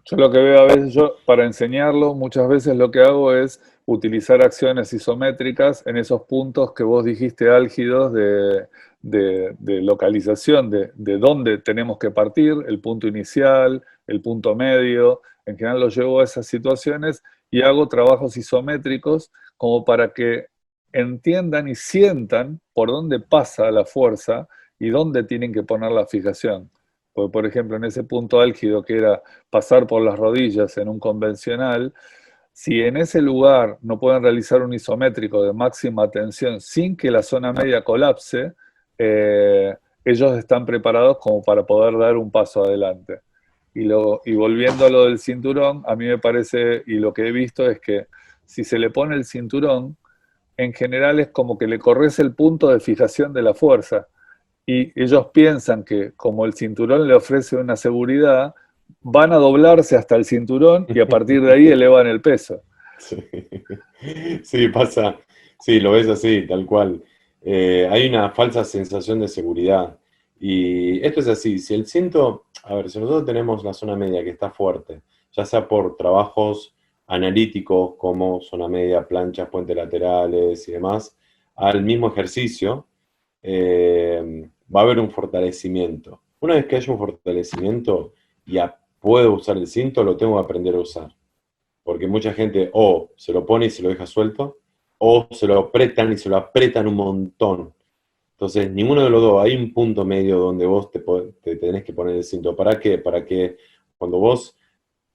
yo lo que veo a veces, yo para enseñarlo, muchas veces lo que hago es utilizar acciones isométricas en esos puntos que vos dijiste álgidos de localización, de dónde tenemos que partir, el punto inicial, el punto medio. En general lo llevo a esas situaciones y hago trabajos isométricos como para que entiendan y sientan por dónde pasa la fuerza y dónde tienen que poner la fijación. Porque, por ejemplo, en ese punto álgido que era pasar por las rodillas en un convencional, si en ese lugar no pueden realizar un isométrico de máxima tensión sin que la zona media colapse, ellos están preparados como para poder dar un paso adelante. Y volviendo a lo del cinturón, a mí me parece, y lo que he visto es que si se le pone el cinturón, en general es como que le corres el punto de fijación de la fuerza y ellos piensan que como el cinturón le ofrece una seguridad, van a doblarse hasta el cinturón y a partir de ahí elevan el peso. Sí, sí, pasa, sí, lo ves así, tal cual. Hay una falsa sensación de seguridad. Y esto es así, si el cinto, a ver, si nosotros tenemos la zona media que está fuerte, ya sea por trabajos analíticos como zona media, planchas, puentes laterales y demás, al mismo ejercicio, va a haber un fortalecimiento. Una vez que haya un fortalecimiento, ya puedo usar el cinto, lo tengo que aprender a usar. Porque mucha gente o se lo pone y se lo deja suelto, o se lo apretan y se lo apretan un montón. Entonces, ninguno de los dos, hay un punto medio donde vos te tenés que poner el cinto. ¿Para qué? Para que cuando vos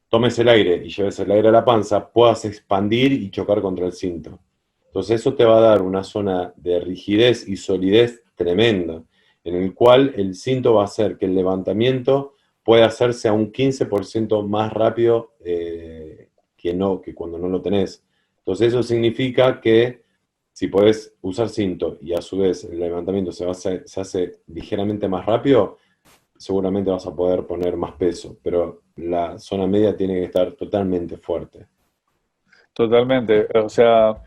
tomes el aire y lleves el aire a la panza, puedas expandir y chocar contra el cinto. Entonces, eso te va a dar una zona de rigidez y solidez tremenda, en el cual el cinto va a hacer que el levantamiento pueda hacerse a un 15% más rápido que cuando no lo tenés. Entonces, eso significa que si podés usar cinto y a su vez el levantamiento se hace ligeramente más rápido, seguramente vas a poder poner más peso, pero la zona media tiene que estar totalmente fuerte. Totalmente. O sea,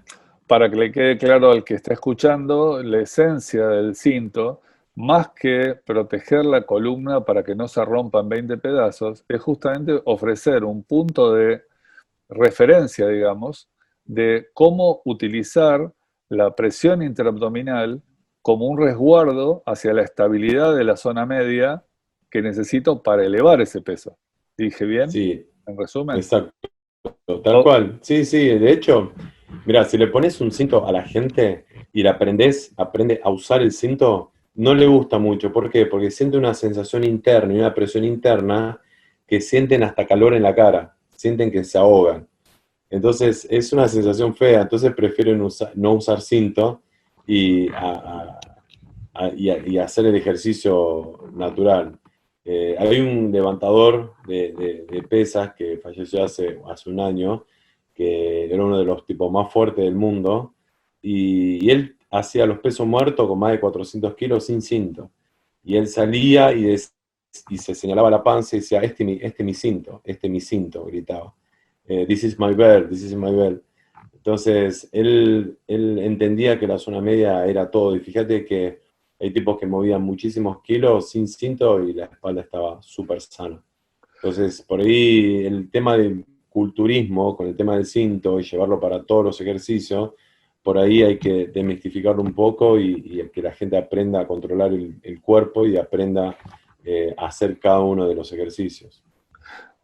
para que le quede claro al que está escuchando, la esencia del cinto, más que proteger la columna para que no se rompa en 20 pedazos, es justamente ofrecer un punto de referencia, digamos, de cómo utilizar la presión interabdominal como un resguardo hacia la estabilidad de la zona media que necesito para elevar ese peso. ¿Dije bien? Sí, En resumen. exacto, tal cual. Sí, sí, de hecho, mira, si le pones un cinto a la gente y aprende a usar el cinto, no le gusta mucho. ¿Por qué? Porque siente una sensación interna y una presión interna que sienten hasta calor en la cara, sienten que se ahogan. Entonces es una sensación fea, entonces prefieren no usar cinto y, y hacer el ejercicio natural. Hay un levantador de pesas que falleció hace un año, que era uno de los tipos más fuertes del mundo, y él hacía los pesos muertos con más de 400 kilos sin cinto. Y él salía y se señalaba la panza y decía, este es mi cinto, gritaba. This is my belt, this is my belt. Entonces, él entendía que la zona media era todo, y fíjate que hay tipos que movían muchísimos kilos sin cinto y la espalda estaba súper sana. Entonces, por ahí el tema del culturismo, con el tema del cinto y llevarlo para todos los ejercicios, por ahí hay que desmistificarlo un poco y que la gente aprenda a controlar el cuerpo y aprenda a hacer cada uno de los ejercicios.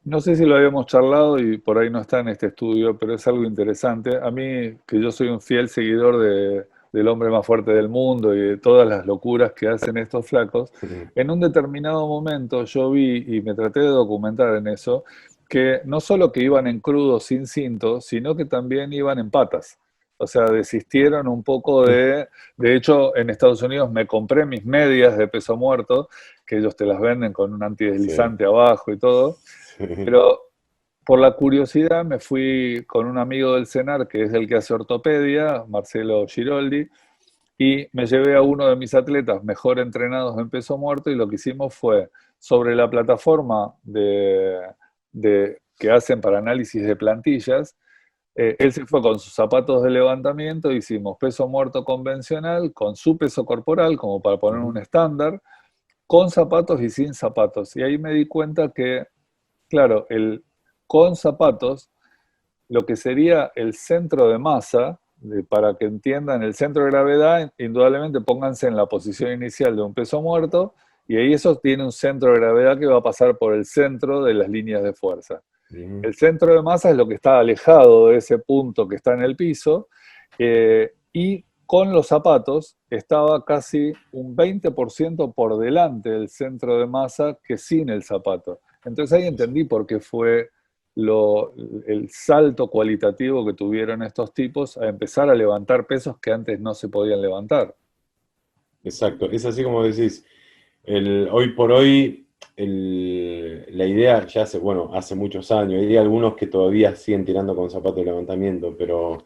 No sé si lo habíamos charlado y por ahí no está en este estudio, pero es algo interesante. A mí, que yo soy un fiel seguidor del hombre más fuerte del mundo y de todas las locuras que hacen estos flacos, en un determinado momento yo vi, y me traté de documentar en eso, que no solo que iban en crudo sin cinto, sino que también iban en patas. O sea, desistieron un poco de hecho, en Estados Unidos me compré mis medias de peso muerto, que ellos te las venden con un antideslizante abajo y todo. Pero por la curiosidad me fui con un amigo del CENAR, que es el que hace ortopedia, Marcelo Giroldi, y me llevé a uno de mis atletas mejor entrenados en peso muerto y lo que hicimos fue, sobre la plataforma que hacen para análisis de plantillas, él se fue con sus zapatos de levantamiento, hicimos peso muerto convencional, con su peso corporal, como para poner un estándar, con zapatos y sin zapatos. Y ahí me di cuenta que, claro, con zapatos, lo que sería el centro de masa, para que entiendan el centro de gravedad, indudablemente pónganse en la posición inicial de un peso muerto, y ahí eso tiene un centro de gravedad que va a pasar por el centro de las líneas de fuerza. El centro de masa es lo que está alejado de ese punto que está en el piso, y con los zapatos estaba casi un 20% por delante del centro de masa que sin el zapato. Entonces ahí entendí por qué fue el salto cualitativo que tuvieron estos tipos a empezar a levantar pesos que antes no se podían levantar. Exacto, es así como decís. Hoy por hoy, la idea ya hace muchos años, hay algunos que todavía siguen tirando con zapatos de levantamiento, pero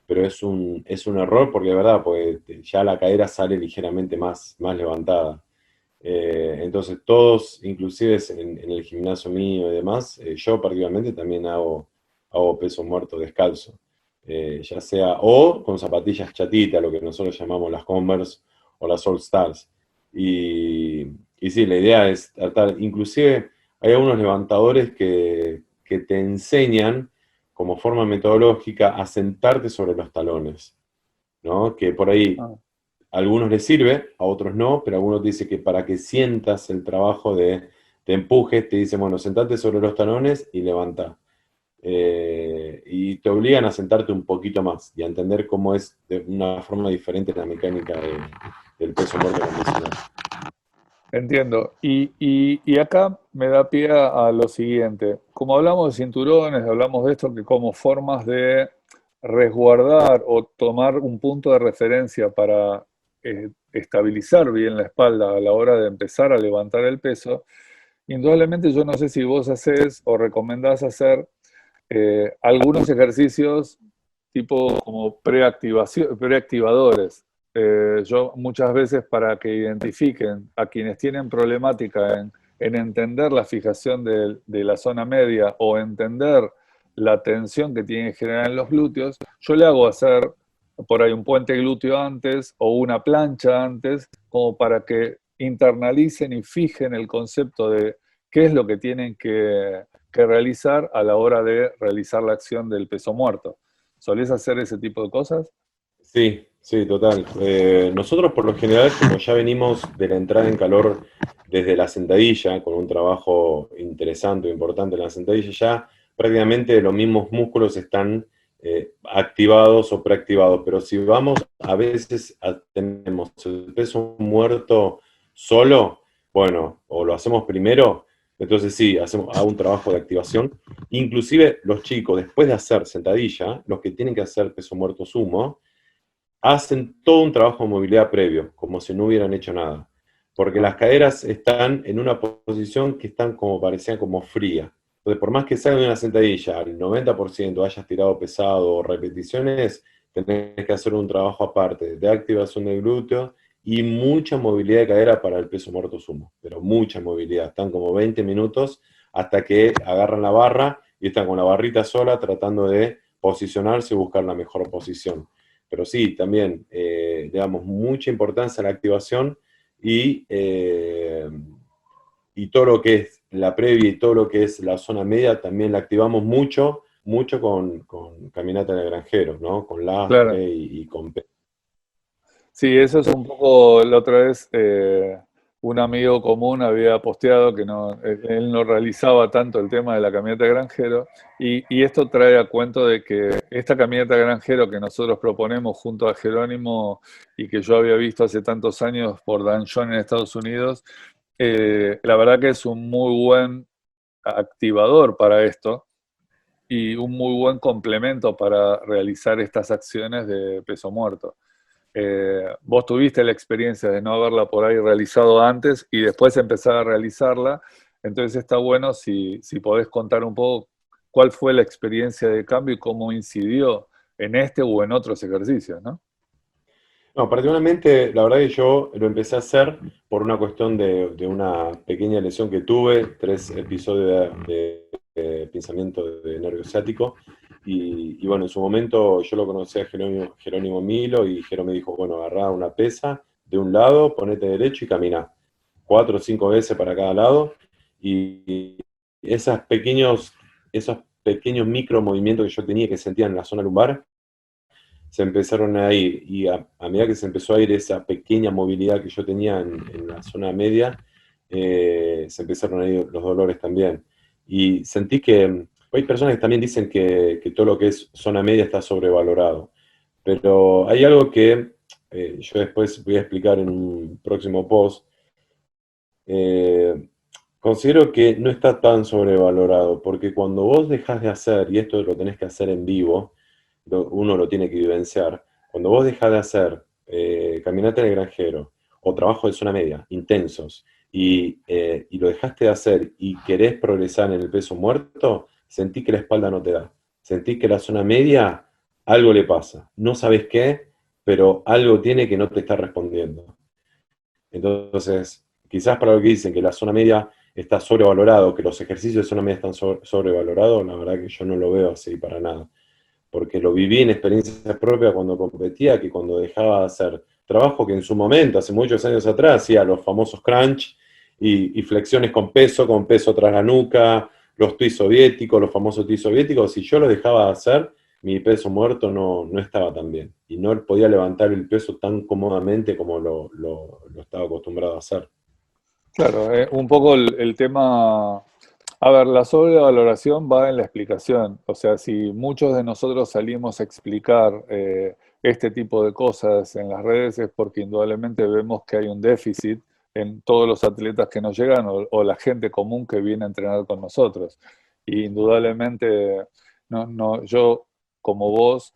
es un error porque de verdad, pues ya la cadera sale ligeramente más levantada. Entonces todos, inclusive en el gimnasio mío y demás, yo particularmente también hago peso muerto descalzo, ya sea o con zapatillas chatitas, lo que nosotros llamamos las Converse o las All Stars. Y sí, la idea es tratar, inclusive hay algunos levantadores que te enseñan como forma metodológica a sentarte sobre los talones, ¿no? Que por ahí a algunos les sirve, a otros no, pero algunos dicen que para que sientas el trabajo de empuje, te dicen, bueno, sentate sobre los talones y levanta. Y te obligan a sentarte un poquito más y a entender cómo es de una forma diferente la mecánica del peso muerto convencional. Entiendo. Y acá me da pie a lo siguiente. Como hablamos de cinturones, hablamos de esto que como formas de resguardar o tomar un punto de referencia para estabilizar bien la espalda a la hora de empezar a levantar el peso, indudablemente yo no sé si vos hacés o recomendás hacer algunos ejercicios tipo como preactivadores. Yo muchas veces para que identifiquen a quienes tienen problemática en entender la fijación de la zona media o entender la tensión que tienen que generar en los glúteos, yo le hago hacer por ahí un puente glúteo antes o una plancha antes, como para que internalicen y fijen el concepto de qué es lo que tienen que realizar a la hora de realizar la acción del peso muerto. ¿Solés hacer ese tipo de cosas? Sí, sí, total. Nosotros por lo general, como ya venimos de la entrada en calor desde la sentadilla, con un trabajo interesante o importante en la sentadilla, ya prácticamente los mismos músculos están activados o preactivados. Pero si vamos, a veces tenemos el peso muerto solo, bueno, o lo hacemos primero, entonces sí, hago un trabajo de activación. Inclusive los chicos, después de hacer sentadilla, los que tienen que hacer peso muerto sumo, hacen todo un trabajo de movilidad previo, como si no hubieran hecho nada. Porque las caderas están en una posición que están como parecían como fría. Entonces, por más que salga de una sentadilla al 90% hayas tirado pesado o repeticiones, tenés que hacer un trabajo aparte de activación del glúteo y mucha movilidad de cadera para el peso muerto sumo, pero mucha movilidad. Están como 20 minutos hasta que agarran la barra y están con la barrita sola tratando de posicionarse y buscar la mejor posición. Pero sí, también le damos mucha importancia a la activación y todo lo que es la previa y todo lo que es la zona media también la activamos mucho, mucho con caminata de granjeros, ¿no? Con Claro. lastre y con... Sí, eso es un poco, la otra vez un amigo común había posteado que no, él no realizaba tanto el tema de la caminata de granjero y esto trae a cuento de que esta caminata de granjero que nosotros proponemos junto a Jerónimo y que yo había visto hace tantos años por Dan John en Estados Unidos, la verdad que es un muy buen activador para esto y un muy buen complemento para realizar estas acciones de peso muerto. Vos tuviste la experiencia de no haberla por ahí realizado antes y después empezar a realizarla, entonces está bueno si podés contar un poco cuál fue la experiencia de cambio y cómo incidió en este o en otros ejercicios, ¿no? No, particularmente, la verdad que yo lo empecé a hacer por una cuestión de una pequeña lesión que tuve, 3 episodios de pinzamiento de nervio ciático, y bueno, en su momento yo lo conocí a Jerónimo Milo, y Jerónimo me dijo, bueno, agarrá una pesa de un lado, ponete derecho y caminá 4 o 5 veces para cada lado, y esos pequeños micro movimientos que yo tenía que sentía en la zona lumbar, se empezaron a ir, y a medida que se empezó a ir esa pequeña movilidad que yo tenía en la zona media, se empezaron a ir los dolores también. Y sentí que hay personas que también dicen que todo lo que es zona media está sobrevalorado, pero hay algo que yo después voy a explicar en un próximo post. Considero que no está tan sobrevalorado, porque cuando vos dejás de hacer, y esto lo tenés que hacer en vivo, uno lo tiene que vivenciar, cuando vos dejás de hacer caminata en el granjero o trabajo de zona media, intensos, y lo dejaste de hacer y querés progresar en el peso muerto, sentís que la espalda no te da, sentís que la zona media algo le pasa, no sabés qué, pero algo tiene que no te está respondiendo. Entonces, quizás para lo que dicen que la zona media está sobrevalorado, que los ejercicios de zona media están sobrevalorados, la verdad que yo no lo veo así para nada. Porque lo viví en experiencia propia cuando competía, que cuando dejaba de hacer trabajo que en su momento, hace muchos años atrás, hacía los famosos crunch y flexiones con peso tras la nuca, los twists soviéticos, los famosos twists soviéticos, si yo los dejaba de hacer, mi peso muerto no estaba tan bien. Y no podía levantar el peso tan cómodamente como lo estaba acostumbrado a hacer. Claro, un poco el tema, a ver, la sobrevaloración va en la explicación, o sea, si muchos de nosotros salimos a explicar este tipo de cosas en las redes es porque indudablemente vemos que hay un déficit en todos los atletas que nos llegan o la gente común que viene a entrenar con nosotros. Y indudablemente, no, yo como vos